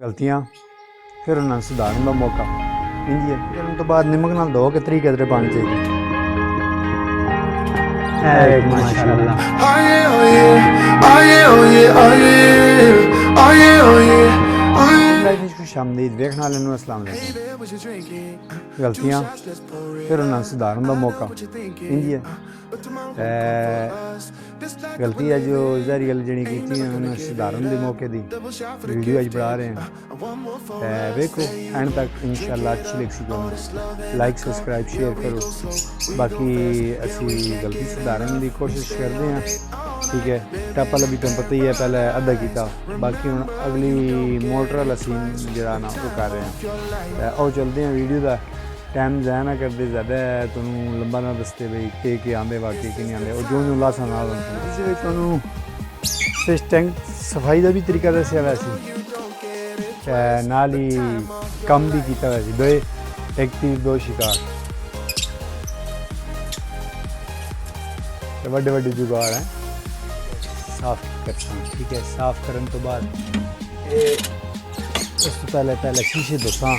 गलतियाँ फिर उन्हें सुधारने का मौका इंजी है। फिर उन तो बाद नमक नाल धो के तरीके तरह पानी चाहिए। माशाल्लाह खुशामदीद देखने वाले नूं अस्सलाम वालेकुम। गलतियाँ फिर उन्हें सुधारने का मौका इंजी है। गलती है जो जहरी गल जी की उन्हें सुधारन के मौके की वीडियो अज बना रहे हैं। वेखो एंड तक इंशाल्लाह अच्छी लग सी लाइक सब्सक्राइब शेयर करो। बाकी असी गलती सुधारने की कोशिश करते हैं। ठीक है, टप वाला भी तुम पता ही है पहले अद्धा किया, बाकी हम अगली मोटर वाला सीन जरा ना वो कर रहे हैं। और चलते हैं वीडियो का टाइम ज़ाया ना करते ज़्यादा तुम लंबा ना दसते बई के आते वाकई कि नहीं आते और जो लासा ना फिश टैंक सफाई का भी तरीका दसिया वैसे नाल ही कम भी किया वैसे दो एक तीर दो शिकार बड़े बड़े जुगाड़ हैं साफ करते हैं। ठीक है, साफ करने तो बाद उस तो पहले शीशे धोता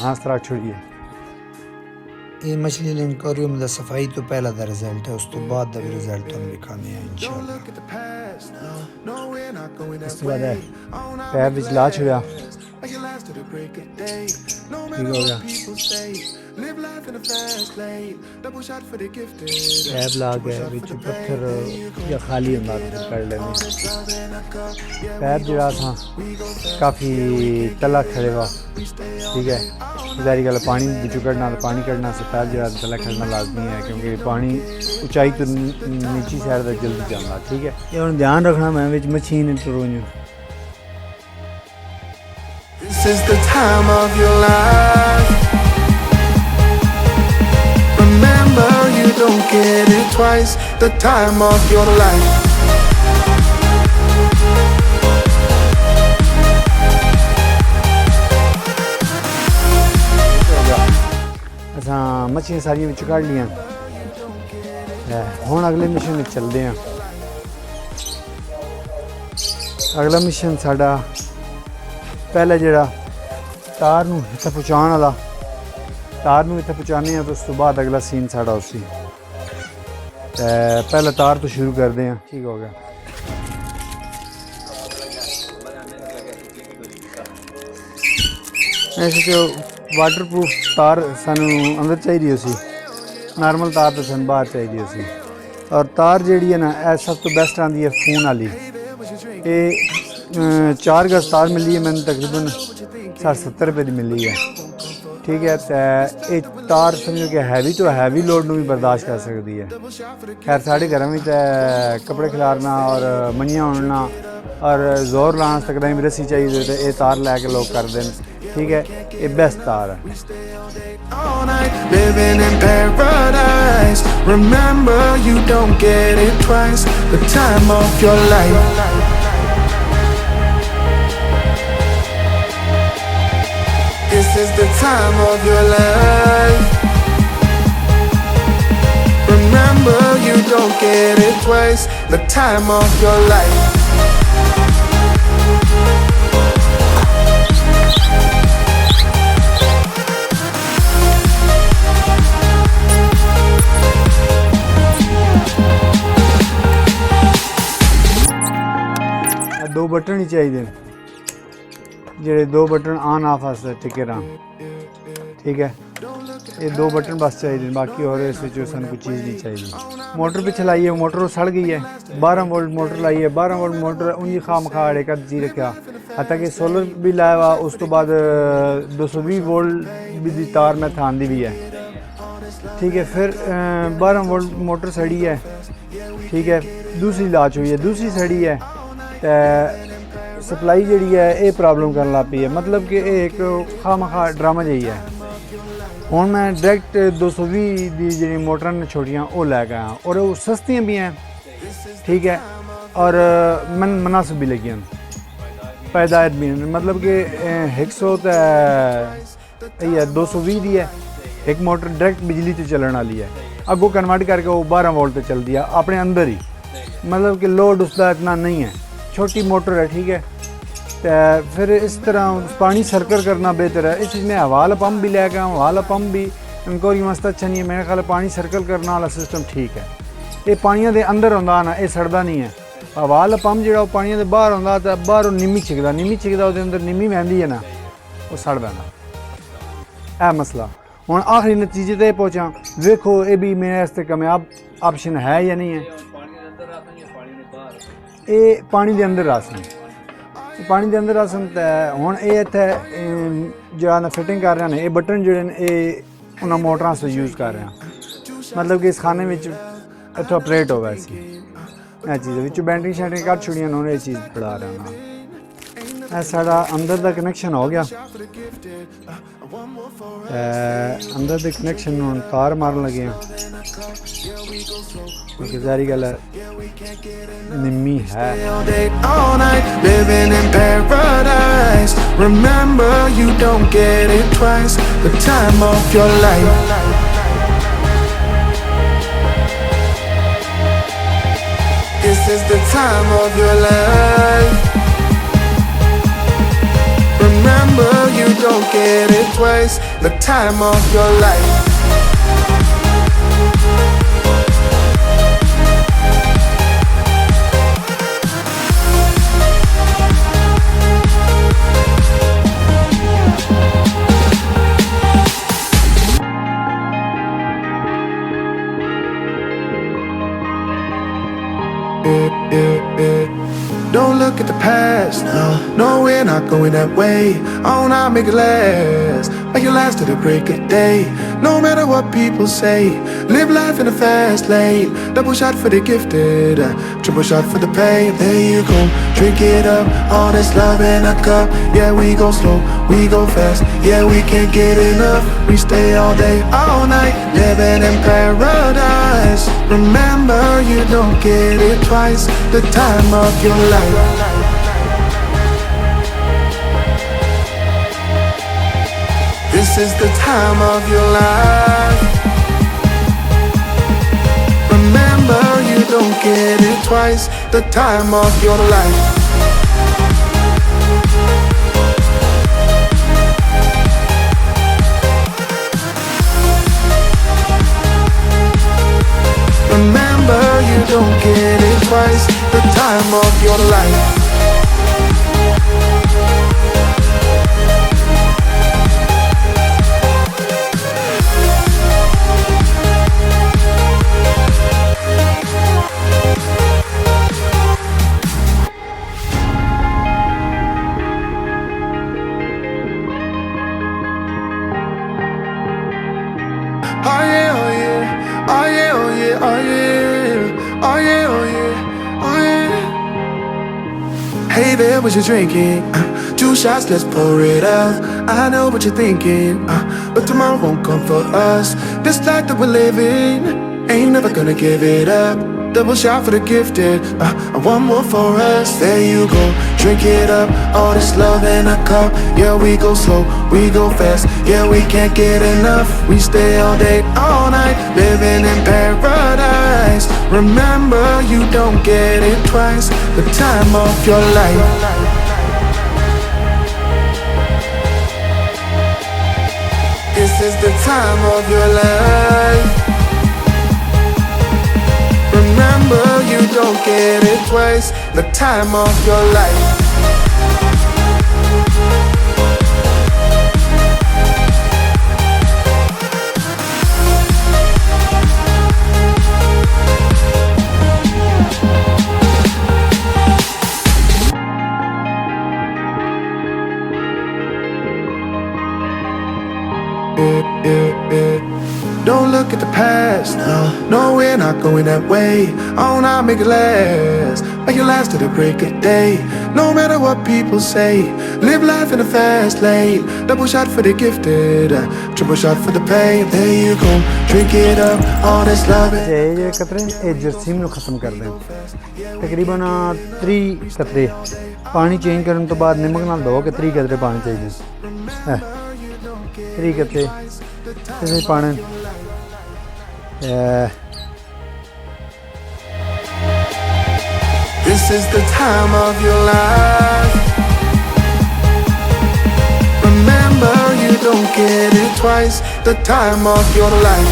हाथ तरह छोड़िए। ये मछली लिंकोरियम का सफाई तो पहला दा रिजल्ट है, उस तो बाद दा भी रिजल्ट तुम दिखाने हैं इंशाल्लाह। इस तो बाद पैर विच ला छुड़ा ठीक हो गया। पैर ला गए विच पत्थर या खाली अंदर कर लेने। पैर जरा था काफ़ी तला खड़े हुआ। ठीक है, जारी गल पानी बिचू कढ़ना तो पानी कढ़ना से पैर जरा तला खड़ना लाजमी है क्योंकि पानी ऊंचाई तो नीची साइड तक जल्दी जाता। ठीक है, ये हम ध्यान रखना मैं विच मशीन टरों। This is the time of your life. Remember, you don't get it twice. The time of your life. असा मछलियाँ सारियां विच कढ़ लियां। हुण अगले मिशन में चलते हैं। अगला मिशन साडा पहले जरा तार नूं इत्थे पहुँचाने वाला तार नूं इत्थे पहुँचाने तो उस तो बाद अगला सीन साड़ा उसी पहले तार तो शुरू करते हैं। ठीक हो गया। ऐसे तो वाटरप्रूफ तार सानू अंदर चाहिए उसी, नॉर्मल तार तो सन बाहर चाहिए उसी। और तार जी है ना सब तो बेस्ट आती है फोन वाली। ये 4 गज तार मिली है मैंने तकरीबन 60-70 रुपये की मिली है। ठीक है, तो ये तार समझो कि हैवी तो हैवी लोड भी बर्दाश्त कर सकती है। खैर साढ़े घर में कपड़े खिलारना और मंजियाँ उड़ना और जोर लाने तक भी रस्सी चाहिए तो ये तार लैके लोग कर दें। ठीक है, ये बेस्ट तार है। Living in paradise. Remember, you don't get it twice. The time of your life. This is the time of your life. Remember, you don't get it twice. The time of your life. दो button ही चाहिए जेडे 2 button on off वास्ते टिके रहन। ठीक है, ये 2 button बस चाहिए, बाकी और इसमें सन कोई चीज़ नहीं चाहिए। मोटर भी चलाइए, मोटर सड़ गई है। 12 वोल्ट मोटर लाई है, 12 वोल्ट मोटर उन्हीं खाम खाड़े का जी रखा हता कि सोलर भी लाया हुआ। उस तो बाद 220 वोल्ट भी तार में थांदी भी है। ठीक है, फिर 12 वोल्ट मोटर सड़ी है। ठीक है, दूसरी लाच हुई है, दूसरी सड़ी है। सप्लाई जी है ये प्रॉब्लम करने लग पी है, मतलब कि एक खामखा ड्रामा जी है। हुण मैं डायरैक्ट 220 दी जी मोटर ने छोटियाँ वो लैके आया और वो सस्तियाँ भी हैं। ठीक है, और मन मुनासिब भी लगी पैदायत भी, मतलब कि 100 220 दी है। एक मोटर डायरैक्ट बिजली से चलने वाली है, अगों कन्वर्ट करके वो 12 वोल्ट पर चलती है अपने अंदर ही, मतलब कि लोड उसका इतना नहीं है, छोटी मोटर है। ठीक है, ते फिर इस तरह पानी सर्कल करना बेहतर है। इस ने हवा वाला पंप भी लेके आऊँ, हवा वाला पंप भी इंक्वायरी वास्ते अच्छा नहीं है। मेरे ख्याल पानी सर्कल करने वाला सिस्टम ठीक है। ये पानिया के अंदर होंदा ना, ये सड़दा नहीं है। हवा वाला पंप जो पानिया के बाहर होंदा तो बाहर निम्मी छिकदा वो अंदर निम्मी बहती है ना, वो सड़ पैंदा। यह मसला हुण आखिरी नतीजे ते पहुँचा। देखो ये भी मेरे वास्ते कामयाब ऑप्शन है या नहीं है। ये पानी के अंदर आसन, पानी के अंदर आसन तो हुण ये इत्थे जो फिटिंग कर रहे हैं, ये बटन जोड़े ये उन्होंने मोटरां से यूज़ कर रहे हैं, मतलब कि इस खाने में इतों ऑपरेट हो वैसी यह चीज़ बिच बैटरी शैटरी कट छुड़ियां उन्होंने ये चीज़ बढ़ा रहे हैं। साड़ा अंदर का कनैक्शन हो गया, अंदर के कनैक्शन हुण तार मारन लगे हैं क्योंकि सारी गल निम्मी है। All night, living in paradise. Remember, you don't get it twice. The time of your life. This is the time of your life. Remember, you don't get it twice. The time of your life. Don't look at the past, no, we're not going that way. Oh, now make it last, make it last to the break of day. No matter what people say, live life in a fast lane. Double shot for the gifted, triple shot for the pain. There you go, drink it up, all this love in a cup. Yeah, we go slow, we go fast. Yeah, we can't get enough. We stay all day, all night, living in paradise. Remember, you don't get it twice. The time of your life. This is the time of your life. Remember, you don't get it twice. The time of your life. Remember, you don't get it twice. The time of your life. Oh yeah, oh yeah, oh yeah, oh yeah, oh yeah, oh yeah, oh yeah, oh yeah. Hey there, what you drinking? 2 shots, let's pour it out. I know what you're thinking, but tomorrow won't come for us. This life that we're living, ain't never gonna give it up. Double shot for the gifted, one more for us. There you go, drink it up, all this love in a cup. Yeah, we go slow, we go fast. Yeah, we can't get enough. We stay all day, all night, living in paradise. Remember, you don't get it twice. The time of your life. This is the time of your life. Remember, you don't get it twice. The time of your life. Don't look at the past, no, we're not going that way. Oh, now make it last, make it last to the break of day. No matter what people say, live life in a fast lane. Double shot for the gifted, triple shot for the pain. There you go, drink it up, all this love. ये कतरे ये जर्सीम नु खत्म कर दें। तकरीबन 3 कतरे पानी चेंज करने तो बाद नमक नाल धो के 3 कतरे पानी चाहिए। 3 कतरे इसे पानी This is the time of your life. twice the time of your life.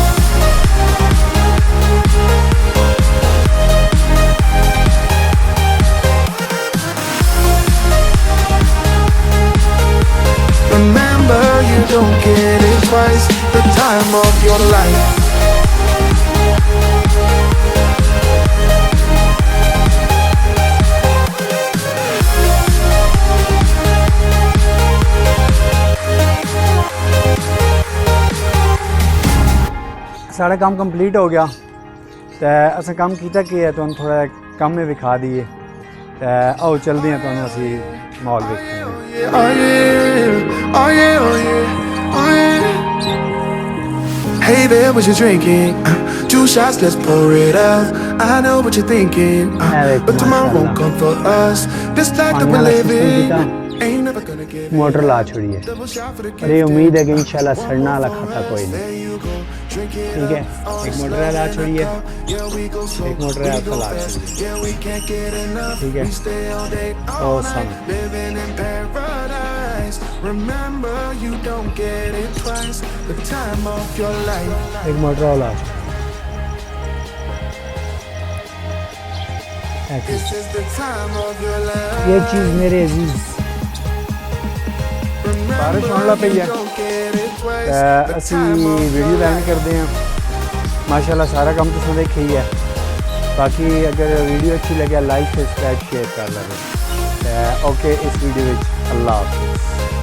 Remember, you don't get it twice the time of your life. सारा काम कंप्लीट हो गया तो असें काम किया कि है तो थोड़ा कम में विखा दिए तो आओ चलते हैं तो असी mall वेखेंगे Oh yeah, oh yeah, oh yeah, oh yeah. Hey there, what you drinking? 2 shots, let's pour it out. I know what you're thinking, but tomorrow won't come for us. This life that we're living ain't never gonna give it. Motor ला छोड़ी है और ये उम्मीद है कि इंशाल्लाह सड़ना वाला खाता कोई नहीं। ठीक है, एक मोटर ला छोड़ी है, एक मोटर आपका ला छोड़ी है। ठीक है, awesome। Remember, you don't get it twice the time of your life. एक मोटर और ला This is the time of your life. ये चीज़ मेरे अजीज बारिश होने लग पई है असी वीडियो एंड करते हैं। माशाल्लाह सारा काम तुम देखा ही है। बाकी अगर वीडियो अच्छी लगे लाइक सब्सक्राइब शेयर कर लें। ओके, इस वीडियो में अल्लाह हाफिज़।